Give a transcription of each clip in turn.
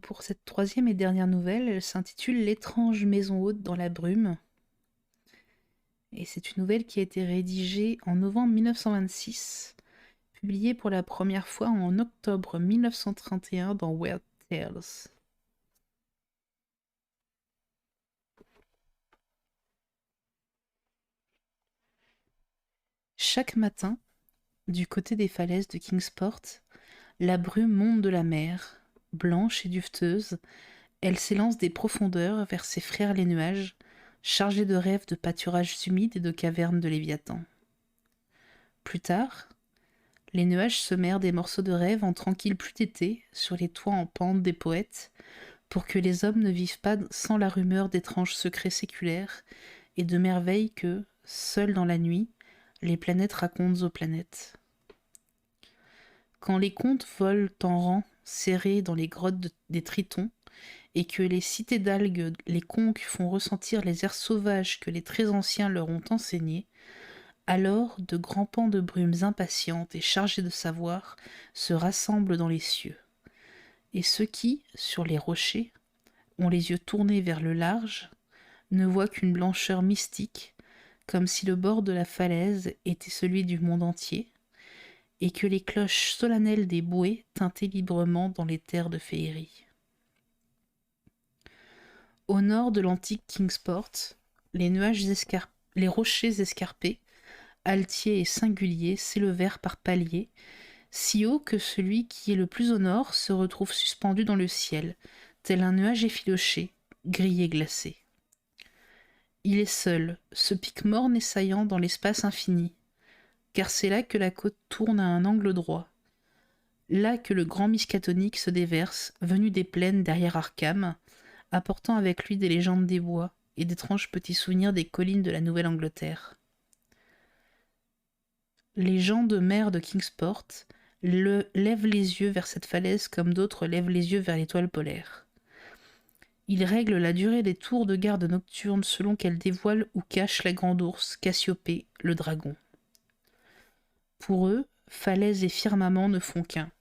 pour cette troisième et dernière nouvelle, elle s'intitule L'étrange maison haute dans la brume. Et c'est une nouvelle qui a été rédigée en novembre 1926, publiée pour la première fois en octobre 1931 dans Weird Tales. Chaque matin, du côté des falaises de Kingsport, la brume monte de la mer, blanche et dufteuse. Elle s'élance des profondeurs vers ses frères les nuages, chargés de rêves de pâturages humides et de cavernes de Léviathan. Plus tard, les nuages semèrent des morceaux de rêve en tranquille pluie d'été sur les toits en pente des poètes, pour que les hommes ne vivent pas sans la rumeur d'étranges secrets séculaires et de merveilles que, seules dans la nuit, les planètes racontent aux planètes. Quand les contes volent en rang serrés dans les grottes des tritons, et que les cités d'algues, les conques font ressentir les airs sauvages que les très anciens leur ont enseignés, alors de grands pans de brumes impatientes et chargés de savoir se rassemblent dans les cieux. Et ceux qui, sur les rochers, ont les yeux tournés vers le large, ne voient qu'une blancheur mystique, comme si le bord de la falaise était celui du monde entier, et que les cloches solennelles des bouées tintaient librement dans les terres de féerie. Au nord de l'antique Kingsport, les rochers escarpés, altiers et singuliers, s'élevèrent par paliers, si haut que celui qui est le plus au nord se retrouve suspendu dans le ciel, tel un nuage effiloché, gris et glacé. Il est seul, ce pic morne et saillant dans l'espace infini, car c'est là que la côte tourne à un angle droit, là que le grand Miskatonic se déverse, venu des plaines derrière Arkham, apportant avec lui des légendes des bois et d'étranges petits souvenirs des collines de la Nouvelle-Angleterre. Les gens de mer de Kingsport lèvent les yeux vers cette falaise comme d'autres lèvent les yeux vers l'étoile polaire. Ils règlent la durée des tours de garde nocturnes selon qu'elle dévoile ou cache la grande ours, Cassiopée, le dragon. Pour eux, falaise et firmament ne font qu'un.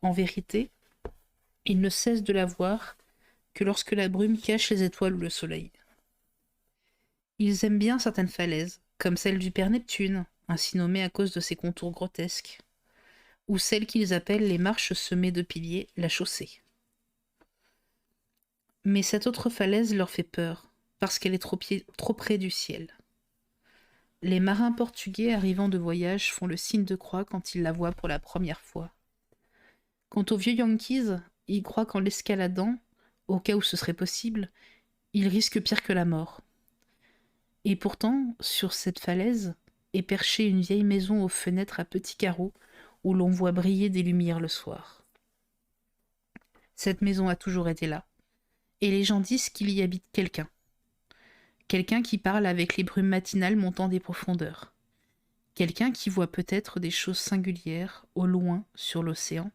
En vérité, ils ne cessent de la voir que lorsque la brume cache les étoiles ou le soleil. Ils aiment bien certaines falaises, comme celle du père Neptune, ainsi nommée à cause de ses contours grotesques, ou celle qu'ils appellent les marches semées de piliers, la chaussée. Mais cette autre falaise leur fait peur, parce qu'elle est trop près du ciel. Les marins portugais arrivant de voyage font le signe de croix quand ils la voient pour la première fois. Quant aux vieux Yankees, ils croient qu'en l'escaladant, au cas où ce serait possible, ils risquent pire que la mort. Et pourtant, sur cette falaise, est perchée une vieille maison aux fenêtres à petits carreaux où l'on voit briller des lumières le soir. Cette maison a toujours été là, et les gens disent qu'il y habite quelqu'un. Quelqu'un qui parle avec les brumes matinales montant des profondeurs. Quelqu'un qui voit peut-être des choses singulières, au loin, sur l'océan,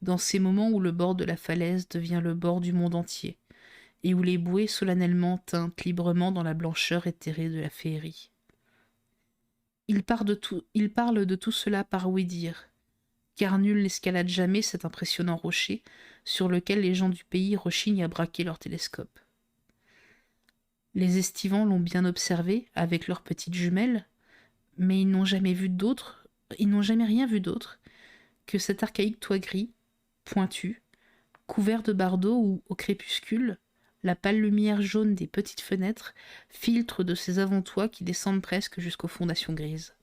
dans ces moments où le bord de la falaise devient le bord du monde entier, et où les bouées solennellement teintent librement dans la blancheur éthérée de la féerie. Il parle de tout cela par ouï-dire, car nul n'escalade jamais cet impressionnant rocher sur lequel les gens du pays rechignent à braquer leurs télescopes. Les estivants l'ont bien observé avec leurs petites jumelles, mais ils n'ont jamais rien vu d'autre que cet archaïque toit gris, pointu, couvert de bardeaux où, au crépuscule, la pâle lumière jaune des petites fenêtres filtre de ces avant-toits qui descendent presque jusqu'aux fondations grises.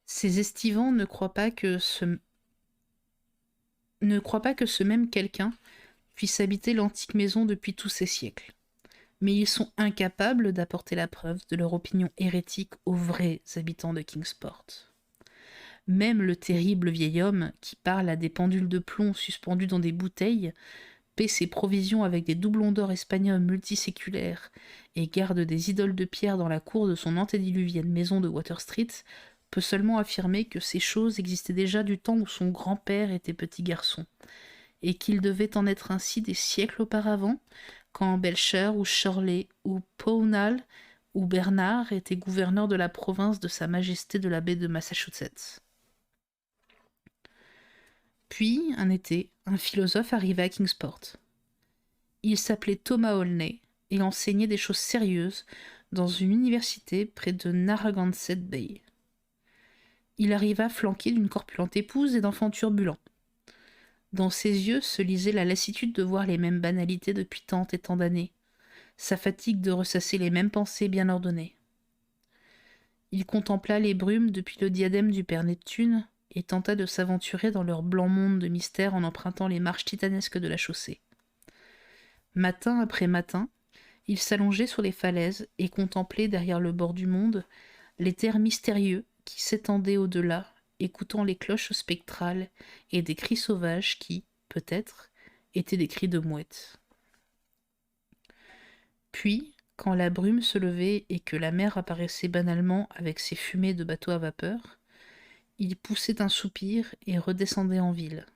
Ces estivants ne croient pas que ce même quelqu'un puisse habiter l'antique maison depuis tous ces siècles. Mais ils sont incapables d'apporter la preuve de leur opinion hérétique aux vrais habitants de Kingsport. Même le terrible vieil homme, qui parle à des pendules de plomb suspendues dans des bouteilles, paie ses provisions avec des doublons d'or espagnols multiséculaires et garde des idoles de pierre dans la cour de son antédiluvienne maison de Water Street, peut seulement affirmer que ces choses existaient déjà du temps où son grand-père était petit garçon, et qu'il devait en être ainsi des siècles auparavant, quand Belcher ou Shirley ou Pownall ou Bernard étaient gouverneurs de la province de Sa Majesté de la baie de Massachusetts. Puis, un été, un philosophe arriva à Kingsport. Il s'appelait Thomas Olney et enseignait des choses sérieuses dans une université près de Narragansett Bay. Il arriva flanqué d'une corpulente épouse et d'enfants turbulents. Dans ses yeux se lisait la lassitude de voir les mêmes banalités depuis tant et tant d'années, sa fatigue de ressasser les mêmes pensées bien ordonnées. Il contempla les brumes depuis le diadème du père Neptune et tenta de s'aventurer dans leur blanc monde de mystère en empruntant les marches titanesques de la chaussée. Matin après matin, il s'allongeait sur les falaises et contemplait derrière le bord du monde les terres mystérieux qui s'étendaient au-delà, écoutant les cloches spectrales et des cris sauvages qui, peut-être, étaient des cris de mouettes. Puis, quand la brume se levait et que la mer apparaissait banalement avec ses fumées de bateaux à vapeur, il poussait un soupir et redescendait en ville.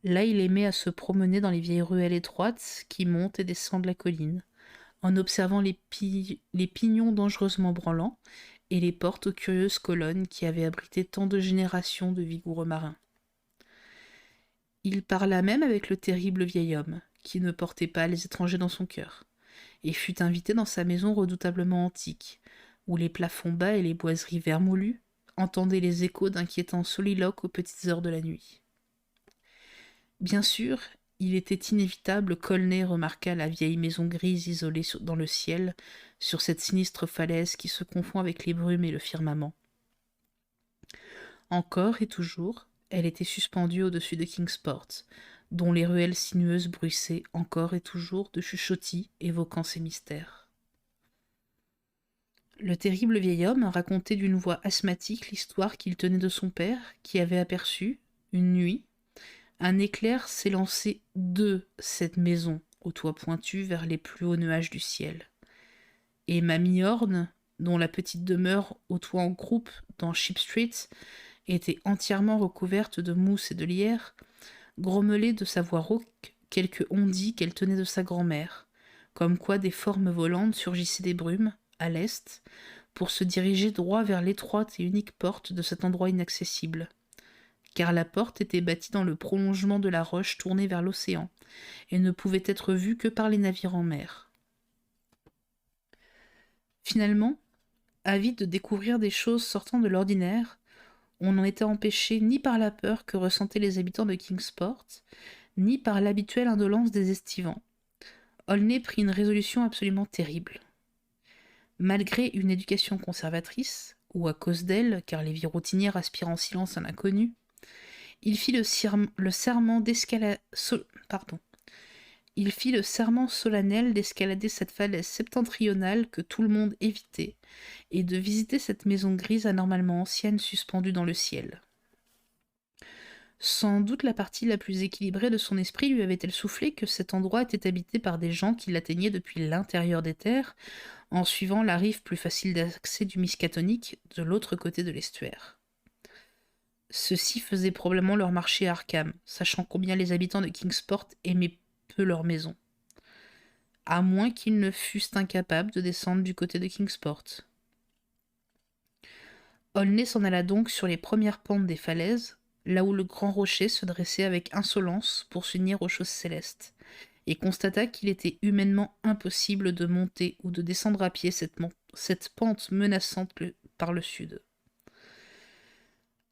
Là, il aimait à se promener dans les vieilles ruelles étroites qui montent et descendent la colline, en observant les pignons dangereusement branlants et les portes aux curieuses colonnes qui avaient abrité tant de générations de vigoureux marins. Il parla même avec le terrible vieil homme, qui ne portait pas les étrangers dans son cœur, et fut invité dans sa maison redoutablement antique, où les plafonds bas et les boiseries vermoulues entendaient les échos d'inquiétants soliloques aux petites heures de la nuit. Bien sûr, il était inévitable qu'Aulnay remarquât la vieille maison grise isolée dans le ciel, sur cette sinistre falaise qui se confond avec les brumes et le firmament. Encore et toujours, elle était suspendue au-dessus de Kingsport, dont les ruelles sinueuses bruissaient encore et toujours de chuchotis évoquant ses mystères. Le terrible vieil homme racontait d'une voix asthmatique l'histoire qu'il tenait de son père, qui avait aperçu, une nuit, un éclair s'élancer de cette maison au toit pointu vers les plus hauts nuages du ciel. Et Mamie Horn, dont la petite demeure au toit en croupe dans Ship Street était entièrement recouverte de mousse et de lierre, grommelait de sa voix rauque quelques on-dit qu'elle tenait de sa grand-mère, comme quoi des formes volantes surgissaient des brumes, à l'est, pour se diriger droit vers l'étroite et unique porte de cet endroit inaccessible. Car la porte était bâtie dans le prolongement de la roche tournée vers l'océan, et ne pouvait être vue que par les navires en mer. Finalement, avide de découvrir des choses sortant de l'ordinaire, on n'en était empêché ni par la peur que ressentaient les habitants de Kingsport, ni par l'habituelle indolence des estivants. Aulnay prit une résolution absolument terrible. Malgré une éducation conservatrice, ou à cause d'elle, car les vies routinières aspirent en silence à l'inconnu, il fit le serment solennel d'escalader cette falaise septentrionale que tout le monde évitait, et de visiter cette maison grise anormalement ancienne suspendue dans le ciel. Sans doute la partie la plus équilibrée de son esprit lui avait-elle soufflé que cet endroit était habité par des gens qui l'atteignaient depuis l'intérieur des terres, en suivant la rive plus facile d'accès du Miskatonic de l'autre côté de l'estuaire. Ceux-ci faisaient probablement leur marché à Arkham, sachant combien les habitants de Kingsport aimaient peu leur maison. À moins qu'ils ne fussent incapables de descendre du côté de Kingsport. Aulnay s'en alla donc sur les premières pentes des falaises, là où le grand rocher se dressait avec insolence pour s'unir aux choses célestes, et constata qu'il était humainement impossible de monter ou de descendre à pied cette pente menaçante par le sud.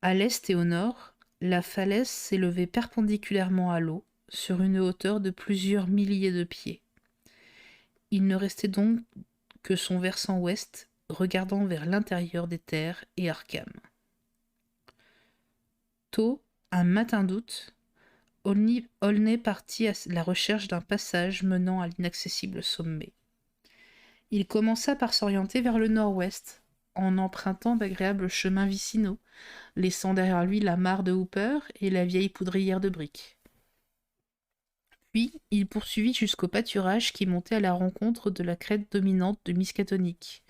À l'est et au nord, la falaise s'élevait perpendiculairement à l'eau, sur une hauteur de plusieurs milliers de pieds. Il ne restait donc que son versant ouest, regardant vers l'intérieur des terres et Arkham. Tôt, un matin d'août, Aulnay partit à la recherche d'un passage menant à l'inaccessible sommet. Il commença par s'orienter vers le nord-ouest, en empruntant d'agréables chemins vicinaux, laissant derrière lui la mare de Hooper et la vieille poudrière de briques. Puis, il poursuivit jusqu'au pâturage qui montait à la rencontre de la crête dominante de Miskatonic,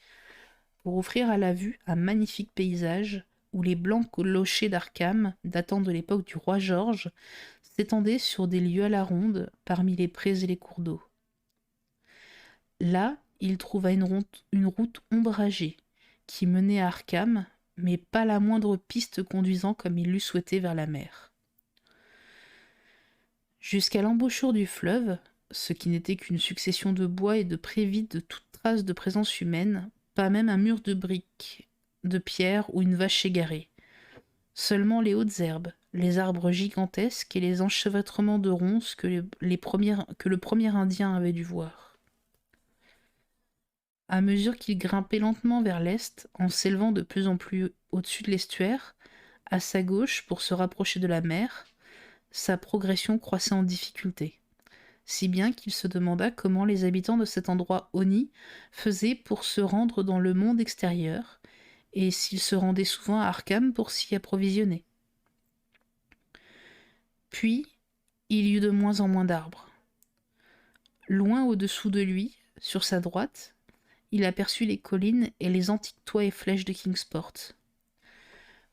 pour offrir à la vue un magnifique paysage où les blancs clochers d'Arkham, datant de l'époque du roi George, s'étendaient sur des lieues à la ronde parmi les prés et les cours d'eau. Là, il trouva une route ombragée qui menait à Arkham, mais pas la moindre piste conduisant comme il l'eût souhaité vers la mer. jusqu'à l'embouchure du fleuve, ce qui n'était qu'une succession de bois et de prés vides de toute trace de présence humaine, pas même un mur de briques, de pierre ou une vache égarée. Seulement les hautes herbes, les arbres gigantesques et les enchevêtrements de ronces que le premier Indien avait dû voir. À mesure qu'il grimpait lentement vers l'est, en s'élevant de plus en plus au-dessus de l'estuaire, à sa gauche pour se rapprocher de la mer, sa progression croissait en difficulté, si bien qu'il se demanda comment les habitants de cet endroit honni faisaient pour se rendre dans le monde extérieur, et s'ils se rendaient souvent à Arkham pour s'y approvisionner. Puis, il y eut de moins en moins d'arbres. Loin au-dessous de lui, sur sa droite, il aperçut les collines et les antiques toits et flèches de Kingsport.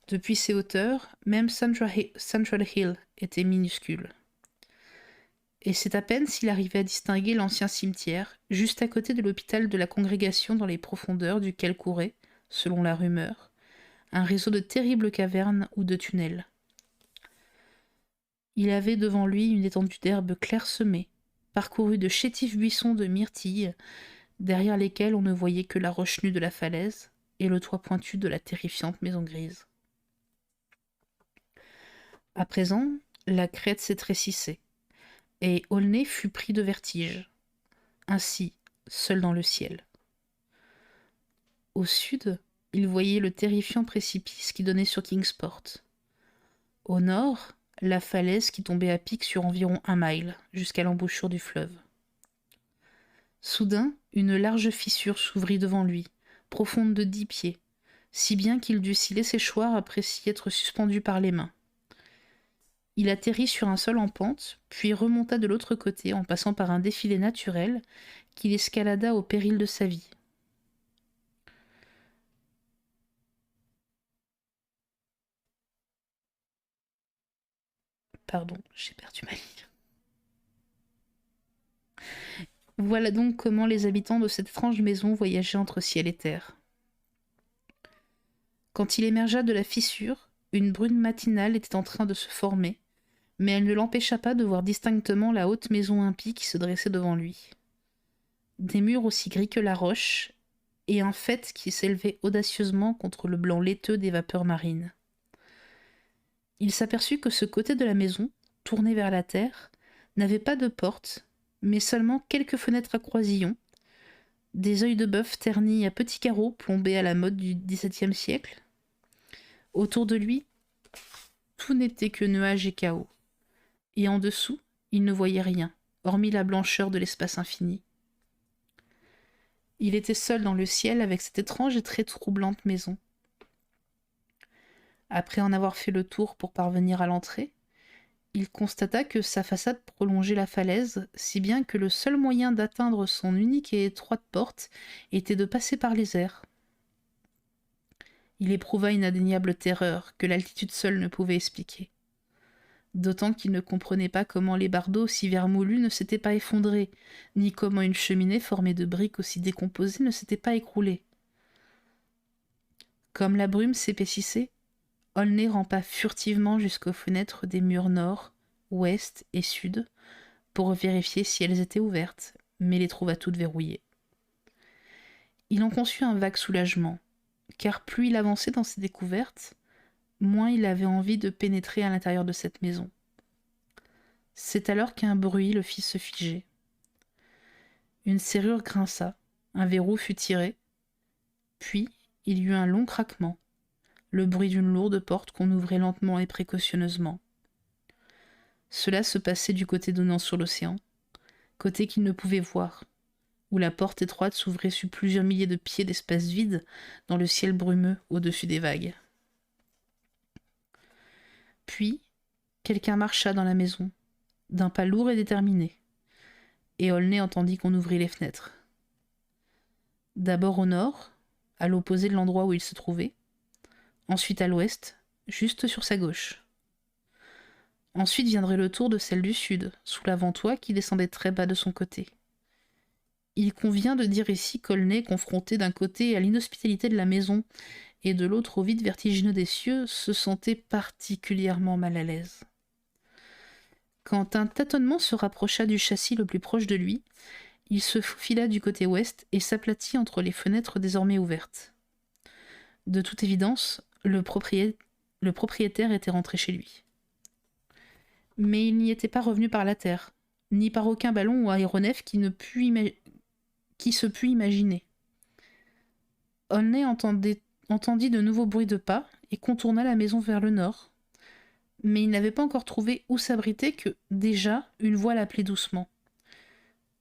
Depuis ces hauteurs, même Central Hill était minuscule. Et c'est à peine s'il arrivait à distinguer l'ancien cimetière, juste à côté de l'hôpital de la Congrégation dans les profondeurs duquel courait, selon la rumeur, un réseau de terribles cavernes ou de tunnels. Il avait devant lui une étendue d'herbe clairsemée, parcourue de chétifs buissons de myrtilles, derrière lesquels on ne voyait que la roche nue de la falaise et le toit pointu de la terrifiante maison grise. À présent, la crête s'étrécissait, et Aulnay fut pris de vertige, ainsi, seul dans le ciel. Au sud, il voyait le terrifiant précipice qui donnait sur Kingsport. Au nord, la falaise qui tombait à pic sur environ 1 mile, jusqu'à l'embouchure du fleuve. Soudain, une large fissure s'ouvrit devant lui, profonde de 10 pieds, si bien qu'il dut s'y laisser choir après s'y être suspendu par les mains. Il atterrit sur un sol en pente, puis remonta de l'autre côté en passant par un défilé naturel qu'il escalada au péril de sa vie. Pardon, j'ai perdu ma ligne. Voilà donc comment les habitants de cette étrange maison voyageaient entre ciel et terre. Quand il émergea de la fissure, une brume matinale était en train de se former, mais elle ne l'empêcha pas de voir distinctement la haute maison impie qui se dressait devant lui. Des murs aussi gris que la roche, et un faîte qui s'élevait audacieusement contre le blanc laiteux des vapeurs marines. Il s'aperçut que ce côté de la maison, tourné vers la terre, n'avait pas de porte, mais seulement quelques fenêtres à croisillons, des œils de bœuf ternis à petits carreaux plombés à la mode du XVIIe siècle. Autour de lui, tout n'était que nuages et chaos. Et en dessous, il ne voyait rien, hormis la blancheur de l'espace infini. Il était seul dans le ciel avec cette étrange et très troublante maison. Après en avoir fait le tour pour parvenir à l'entrée, il constata que sa façade prolongeait la falaise, si bien que le seul moyen d'atteindre son unique et étroite porte était de passer par les airs. Il éprouva une indéniable terreur que l'altitude seule ne pouvait expliquer. D'autant qu'il ne comprenait pas comment les bardeaux si vermoulus ne s'étaient pas effondrés, ni comment une cheminée formée de briques aussi décomposées ne s'était pas écroulée. Comme la brume s'épaississait, Aulnay rampa furtivement jusqu'aux fenêtres des murs nord, ouest et sud pour vérifier si elles étaient ouvertes, mais les trouva toutes verrouillées. Il en conçut un vague soulagement, car plus il avançait dans ses découvertes, moins il avait envie de pénétrer à l'intérieur de cette maison. C'est alors qu'un bruit le fit se figer. Une serrure grinça, un verrou fut tiré, puis il y eut un long craquement, le bruit d'une lourde porte qu'on ouvrait lentement et précautionneusement. Cela se passait du côté donnant sur l'océan, côté qu'il ne pouvait voir, où la porte étroite s'ouvrait sur plusieurs milliers de pieds d'espace vide dans le ciel brumeux au-dessus des vagues. Puis, quelqu'un marcha dans la maison, d'un pas lourd et déterminé, et Aulnay entendit qu'on ouvrit les fenêtres. D'abord au nord, à l'opposé de l'endroit où il se trouvait, ensuite à l'ouest, juste sur sa gauche. Ensuite viendrait le tour de celle du sud, sous l'avant-toit qui descendait très bas de son côté. Il convient de dire ici qu'Aulnay, confronté d'un côté à l'inhospitalité de la maison et de l'autre au vide vertigineux des cieux, se sentait particulièrement mal à l'aise. Quand un tâtonnement se rapprocha du châssis le plus proche de lui, il se faufila du côté ouest et s'aplatit entre les fenêtres désormais ouvertes. De toute évidence, le propriétaire était rentré chez lui. Mais il n'y était pas revenu par la terre, ni par aucun ballon ou aéronef qui se pût imaginer. Olney entendit de nouveaux bruits de pas et contourna la maison vers le nord, mais il n'avait pas encore trouvé où s'abriter que, déjà, une voix l'appelait doucement.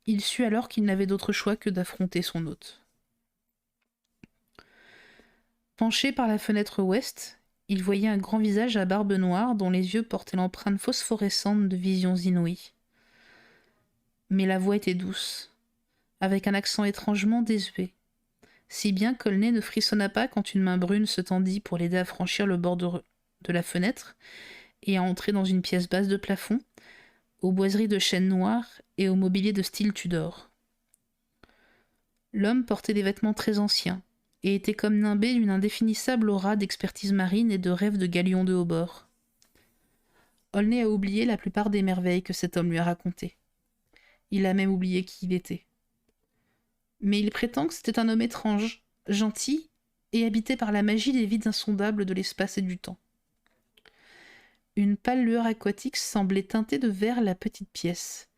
Il sut alors qu'il n'avait d'autre choix que d'affronter son hôte. Penché par la fenêtre ouest, il voyait un grand visage à barbe noire dont les yeux portaient l'empreinte phosphorescente de visions inouïes. Mais la voix était douce, avec un accent étrangement désuet, si bien qu'Aulnay ne frissonna pas quand une main brune se tendit pour l'aider à franchir le bord de la fenêtre et à entrer dans une pièce basse de plafond, aux boiseries de chêne noir et au mobilier de style Tudor. L'homme portait des vêtements très anciens, et était comme nimbé d'une indéfinissable aura d'expertise marine et de rêve de galion de haut bord. Aulnay a oublié la plupart des merveilles que cet homme lui a racontées. Il a même oublié qui il était. Mais il prétend que c'était un homme étrange, gentil, et habité par la magie des vides insondables de l'espace et du temps. Une pâle lueur aquatique semblait teinter de vert la petite pièce,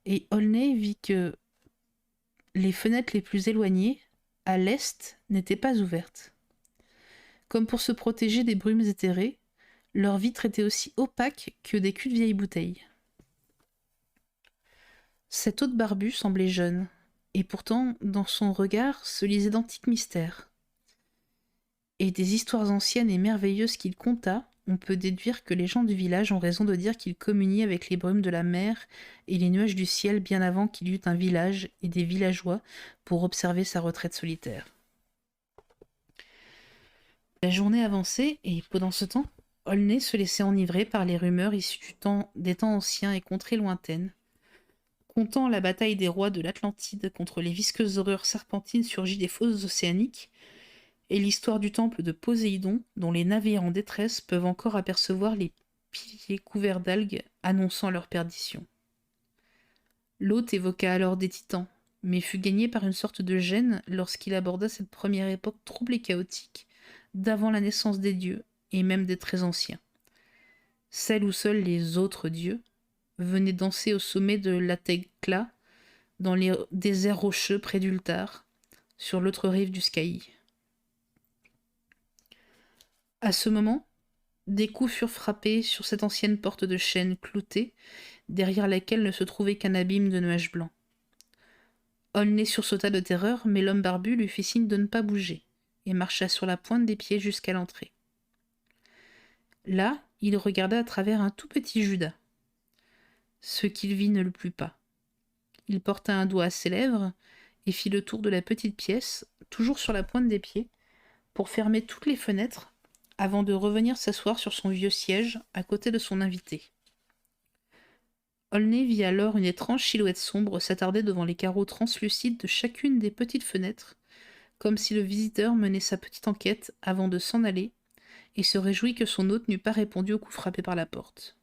et Aulnay vit que les fenêtres les plus éloignées, à l'est, n'étaient pas ouvertes. Comme pour se protéger des brumes éthérées, leurs vitres étaient aussi opaques que des culs de vieilles bouteilles. Cet hôte barbu semblait jeune, et pourtant, dans son regard se lisaient d'antiques mystères. Et des histoires anciennes et merveilleuses qu'il conta, on peut déduire que les gens du village ont raison de dire qu'il communiait avec les brumes de la mer et les nuages du ciel bien avant qu'il y eût un village et des villageois pour observer sa retraite solitaire. La journée avançait, et pendant ce temps, Aulnay se laissait enivrer par les rumeurs issues des temps anciens et contrées lointaines, contant la bataille des rois de l'Atlantide contre les visqueuses horreurs serpentines surgies des fosses océaniques, et l'histoire du temple de Poséidon, dont les navires en détresse peuvent encore apercevoir les piliers couverts d'algues annonçant leur perdition. L'hôte évoqua alors des titans, mais fut gagné par une sorte de gêne lorsqu'il aborda cette première époque trouble et chaotique, d'avant la naissance des dieux, et même des très anciens. Celle où seuls les autres dieux venaient danser au sommet de la Thekla, dans les déserts rocheux près d'Ultar, sur l'autre rive du Scaï. À ce moment, des coups furent frappés sur cette ancienne porte de chêne cloutée, derrière laquelle ne se trouvait qu'un abîme de nuages blancs. Aulnay sursauta de terreur, mais l'homme barbu lui fit signe de ne pas bouger, et marcha sur la pointe des pieds jusqu'à l'entrée. Là, il regarda à travers un tout petit Judas. Ce qu'il vit ne le plut pas. Il porta un doigt à ses lèvres et fit le tour de la petite pièce, toujours sur la pointe des pieds, pour fermer toutes les fenêtres avant de revenir s'asseoir sur son vieux siège à côté de son invité. Aulnay vit alors une étrange silhouette sombre s'attarder devant les carreaux translucides de chacune des petites fenêtres, comme si le visiteur menait sa petite enquête avant de s'en aller, et se réjouit que son hôte n'eût pas répondu au coup frappé à la porte.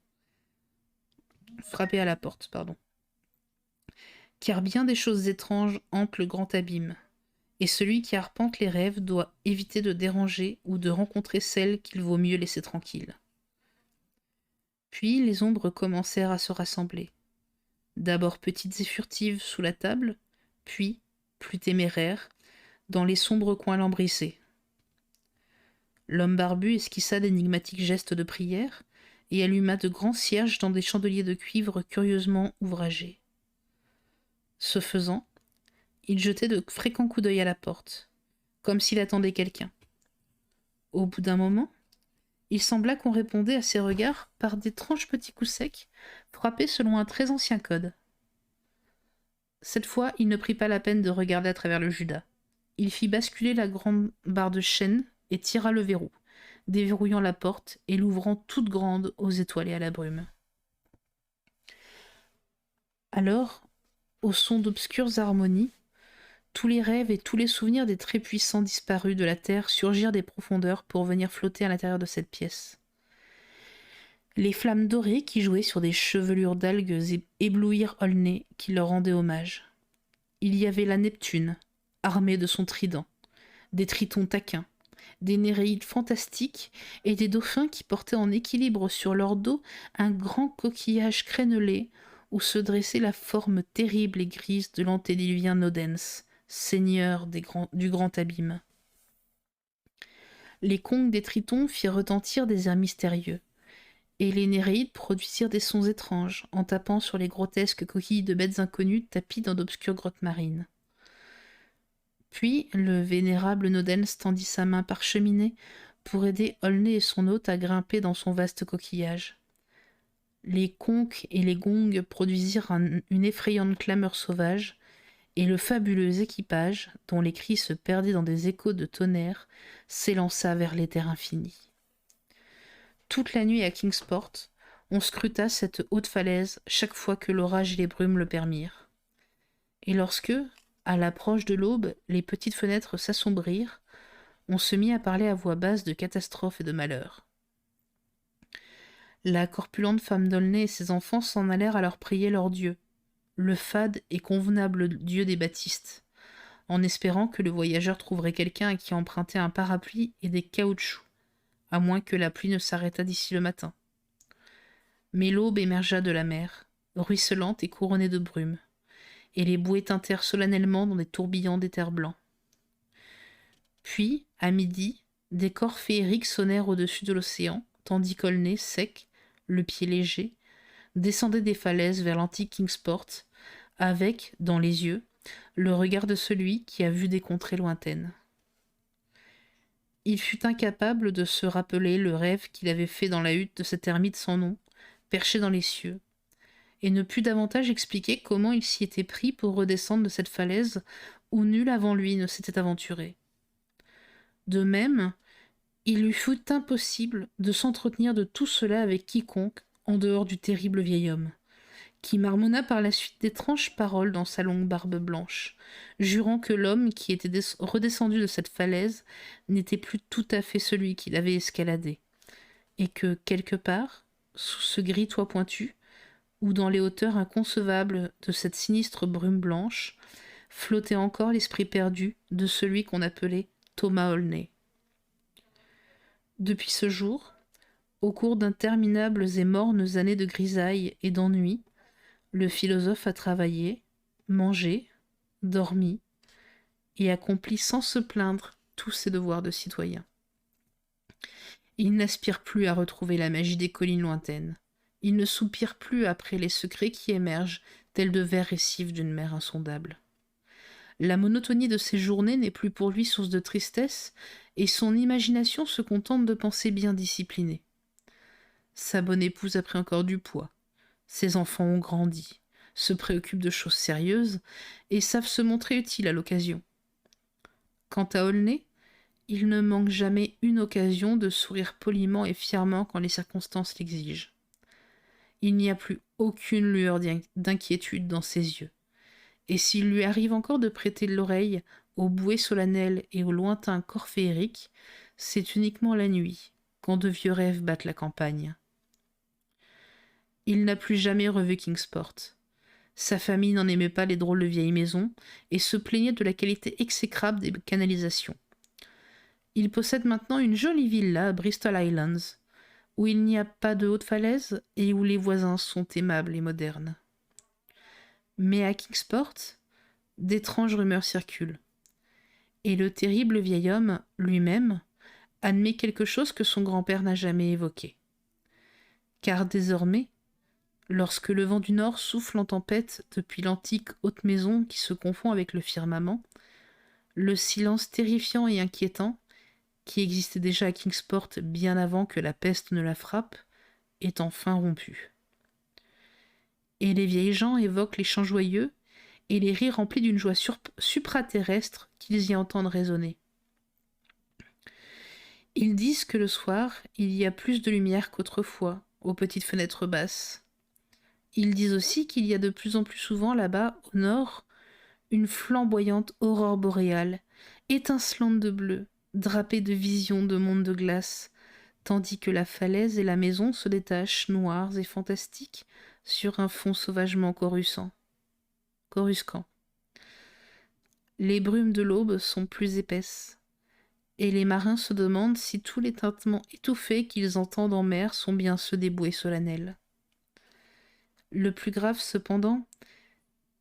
Car bien des choses étranges hantent le grand abîme, et celui qui arpente les rêves doit éviter de déranger ou de rencontrer celles qu'il vaut mieux laisser tranquilles. Puis les ombres commencèrent à se rassembler. D'abord petites et furtives sous la table, puis, plus téméraires, dans les sombres coins lambrissés. L'homme barbu esquissa d'énigmatiques gestes de prière et alluma de grands cierges dans des chandeliers de cuivre curieusement ouvragés. Ce faisant, il jetait de fréquents coups d'œil à la porte, comme s'il attendait quelqu'un. Au bout d'un moment, il sembla qu'on répondait à ses regards par d'étranges petits coups secs, frappés selon un très ancien code. Cette fois, il ne prit pas la peine de regarder à travers le Judas. Il fit basculer la grande barre de chêne et tira le verrou, déverrouillant la porte et l'ouvrant toute grande aux étoiles et à la brume. Alors, au son d'obscures harmonies, tous les rêves et tous les souvenirs des très puissants disparus de la terre surgirent des profondeurs pour venir flotter à l'intérieur de cette pièce. Les flammes dorées qui jouaient sur des chevelures d'algues éblouirent Aulnay qui leur rendait hommage. Il y avait la Neptune, armée de son trident, des tritons taquins, des néréides fantastiques et des dauphins qui portaient en équilibre sur leur dos un grand coquillage crénelé où se dressait la forme terrible et grise de l'antédiluvien Nodens, seigneur du grand abîme. Les conques des tritons firent retentir des airs mystérieux, et les néréides produisirent des sons étranges en tapant sur les grotesques coquilles de bêtes inconnues tapies dans d'obscures grottes marines. Puis le vénérable Nodens tendit sa main parcheminée pour aider Aulnay et son hôte à grimper dans son vaste coquillage. Les conques et les gongs produisirent une effrayante clameur sauvage, et le fabuleux équipage, dont les cris se perdaient dans des échos de tonnerre, s'élança vers l'éther infini. Toute la nuit à Kingsport, on scruta cette haute falaise chaque fois que l'orage et les brumes le permirent. Et lorsque, à l'approche de l'aube, les petites fenêtres s'assombrirent, on se mit à parler à voix basse de catastrophes et de malheurs. La corpulente femme d'Aulnay et ses enfants s'en allèrent alors prier leur Dieu, le fade et convenable Dieu des Baptistes, en espérant que le voyageur trouverait quelqu'un à qui emprunter un parapluie et des caoutchoucs, à moins que la pluie ne s'arrêtât d'ici le matin. Mais l'aube émergea de la mer, ruisselante et couronnée de brume, et les bouées tintèrent solennellement dans des tourbillons d'éther blanc. Puis, à midi, des corps féeriques sonnèrent au-dessus de l'océan, tandis qu'Aulnay, sec, le pied léger, descendait des falaises vers l'antique Kingsport, avec, dans les yeux, le regard de celui qui a vu des contrées lointaines. Il fut incapable de se rappeler le rêve qu'il avait fait dans la hutte de cet ermite sans nom, perché dans les cieux, et ne put davantage expliquer comment il s'y était pris pour redescendre de cette falaise où nul avant lui ne s'était aventuré. De même, il lui fut impossible de s'entretenir de tout cela avec quiconque en dehors du terrible vieil homme, qui marmonna par la suite d'étranges paroles dans sa longue barbe blanche, jurant que l'homme qui était redescendu de cette falaise n'était plus tout à fait celui qu'il avait escaladé, et que, quelque part, sous ce gris toit pointu, ou dans les hauteurs inconcevables de cette sinistre brume blanche, flottait encore l'esprit perdu de celui qu'on appelait Thomas Aulnay. Depuis ce jour, au cours d'interminables et mornes années de grisaille et d'ennui, le philosophe a travaillé, mangé, dormi, et accompli sans se plaindre tous ses devoirs de citoyen. Il n'aspire plus à retrouver la magie des collines lointaines. Il ne soupire plus après les secrets qui émergent, tels de verts récifs d'une mer insondable. La monotonie de ses journées n'est plus pour lui source de tristesse, et son imagination se contente de pensées bien disciplinées. Sa bonne épouse a pris encore du poids. Ses enfants ont grandi, se préoccupent de choses sérieuses, et savent se montrer utiles à l'occasion. Quant à Aulnay, il ne manque jamais une occasion de sourire poliment et fièrement quand les circonstances l'exigent. Il n'y a plus aucune lueur d'inquiétude dans ses yeux. Et s'il lui arrive encore de prêter l'oreille aux bouées solennelles et aux lointains corps féeriques, c'est uniquement la nuit, quand de vieux rêves battent la campagne. Il n'a plus jamais revu Kingsport. Sa famille n'en aimait pas les drôles de vieilles maisons et se plaignait de la qualité exécrable des canalisations. Il possède maintenant une jolie villa à Bristol Highlands, où il n'y a pas de haute falaise et où les voisins sont aimables et modernes. Mais à Kingsport, d'étranges rumeurs circulent. Et le terrible vieil homme, lui-même, admet quelque chose que son grand-père n'a jamais évoqué. Car désormais, lorsque le vent du nord souffle en tempête depuis l'antique haute maison qui se confond avec le firmament, le silence terrifiant et inquiétant, qui existait déjà à Kingsport bien avant que la peste ne la frappe, est enfin rompu. Et les vieilles gens évoquent les chants joyeux et les rires remplis d'une joie supraterrestre qu'ils y entendent résonner. Ils disent que le soir, il y a plus de lumière qu'autrefois, aux petites fenêtres basses. Ils disent aussi qu'il y a de plus en plus souvent là-bas, au nord, une flamboyante aurore boréale, étincelante de bleu, drapée de visions de mondes de glace, tandis que la falaise et la maison se détachent noirs et fantastiques sur un fond sauvagement coruscant. Les brumes de l'aube sont plus épaisses, et les marins se demandent si tous les tintements étouffés qu'ils entendent en mer sont bien ceux des bouées solennelles. Le plus grave, cependant,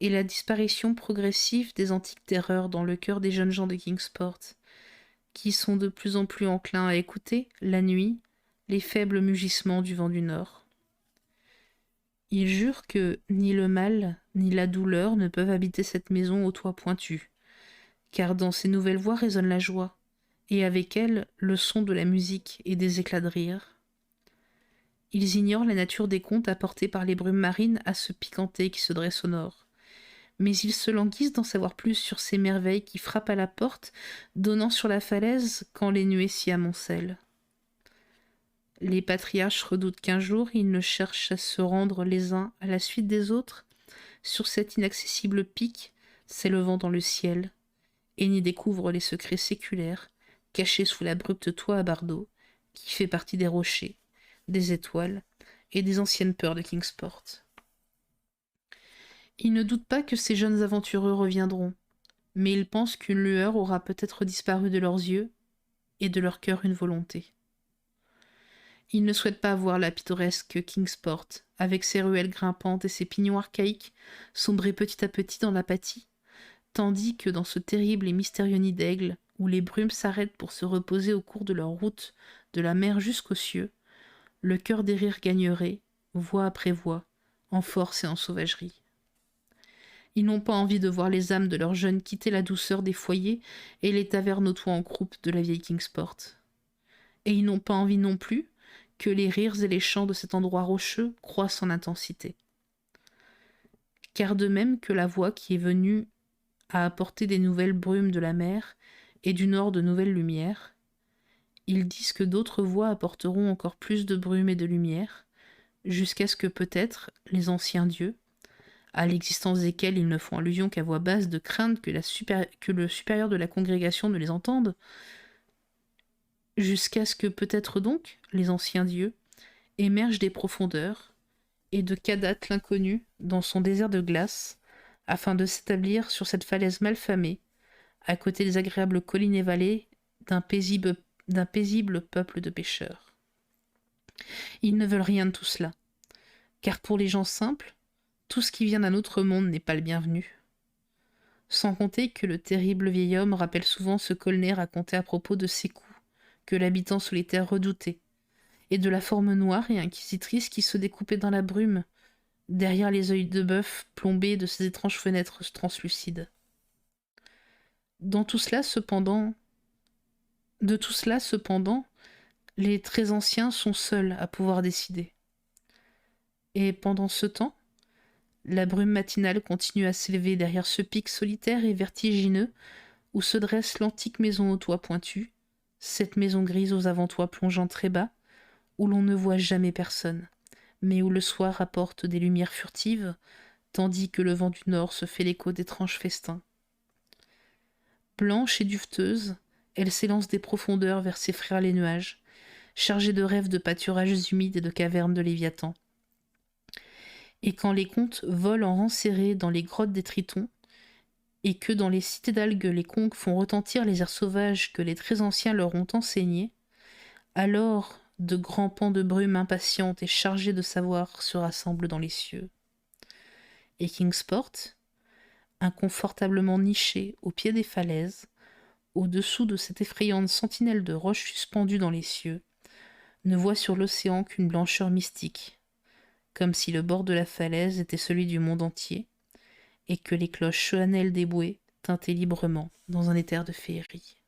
est la disparition progressive des antiques terreurs dans le cœur des jeunes gens de Kingsport, qui sont de plus en plus enclins à écouter, la nuit, les faibles mugissements du vent du nord. Ils jurent que ni le mal, ni la douleur ne peuvent habiter cette maison aux toits pointus, car dans ces nouvelles voix résonne la joie, et avec elle le son de la musique et des éclats de rire. Ils ignorent la nature des contes apportés par les brumes marines à ce piquanté qui se dresse au nord, mais ils se languissent d'en savoir plus sur ces merveilles qui frappent à la porte, donnant sur la falaise quand les nuées s'y amoncellent. Les patriarches redoutent qu'un jour ils ne cherchent à se rendre les uns à la suite des autres sur cet inaccessible pic s'élevant dans le ciel, et n'y découvrent les secrets séculaires cachés sous l'abrupte toit à bardeaux qui fait partie des rochers, des étoiles et des anciennes peurs de Kingsport. Ils ne doutent pas que ces jeunes aventureux reviendront, mais ils pensent qu'une lueur aura peut-être disparu de leurs yeux et de leur cœur une volonté. Ils ne souhaitent pas voir la pittoresque Kingsport, avec ses ruelles grimpantes et ses pignons archaïques, sombrer petit à petit dans l'apathie, tandis que dans ce terrible et mystérieux nid d'aigle, où les brumes s'arrêtent pour se reposer au cours de leur route de la mer jusqu'aux cieux, le cœur des rires gagnerait, voix après voix, en force et en sauvagerie. Ils n'ont pas envie de voir les âmes de leurs jeunes quitter la douceur des foyers et les tavernes aux toits en croupe de la vieille Kingsport. Et ils n'ont pas envie non plus que les rires et les chants de cet endroit rocheux croissent en intensité. Car de même que la voix qui est venue à apporter des nouvelles brumes de la mer et du nord de nouvelles lumières, ils disent que d'autres voix apporteront encore plus de brume et de lumière, jusqu'à ce que peut-être les anciens dieux, à l'existence desquels ils ne font allusion qu'à voix basse de crainte que le supérieur de la congrégation ne les entende, jusqu'à ce que peut-être donc les anciens dieux émergent des profondeurs et de Kadat l'inconnu dans son désert de glace, afin de s'établir sur cette falaise malfamée, à côté des agréables collines et vallées d'un paisible peuple de pêcheurs. Ils ne veulent rien de tout cela, car pour les gens simples, tout ce qui vient d'un autre monde n'est pas le bienvenu. Sans compter que le terrible vieil homme rappelle souvent ce qu'Aulnay racontait à propos de ses coups, que l'habitant solitaire redoutait, et de la forme noire et inquisitrice qui se découpait dans la brume, derrière les œils de bœuf plombés de ces étranges fenêtres translucides. De tout cela, cependant, les très anciens sont seuls à pouvoir décider. Et pendant ce temps, la brume matinale continue à s'élever derrière ce pic solitaire et vertigineux où se dresse l'antique maison aux toits pointus, cette maison grise aux avant-toits plongeant très bas, où l'on ne voit jamais personne, mais où le soir apporte des lumières furtives, tandis que le vent du nord se fait l'écho d'étranges festins. Blanche et duveteuse, elle s'élance des profondeurs vers ses frères les nuages, chargée de rêves de pâturages humides et de cavernes de Léviathan. Et quand les contes volent en rangs serrés dans les grottes des Tritons, et que dans les cités d'algues les conques font retentir les airs sauvages que les très anciens leur ont enseignés, alors de grands pans de brume impatientes et chargés de savoir se rassemblent dans les cieux. Et Kingsport, inconfortablement niché au pied des falaises, au-dessous de cette effrayante sentinelle de roches suspendues dans les cieux, ne voit sur l'océan qu'une blancheur mystique, comme si le bord de la falaise était celui du monde entier, et que les cloches solennelles des bouées tintaient librement dans un éther de féerie.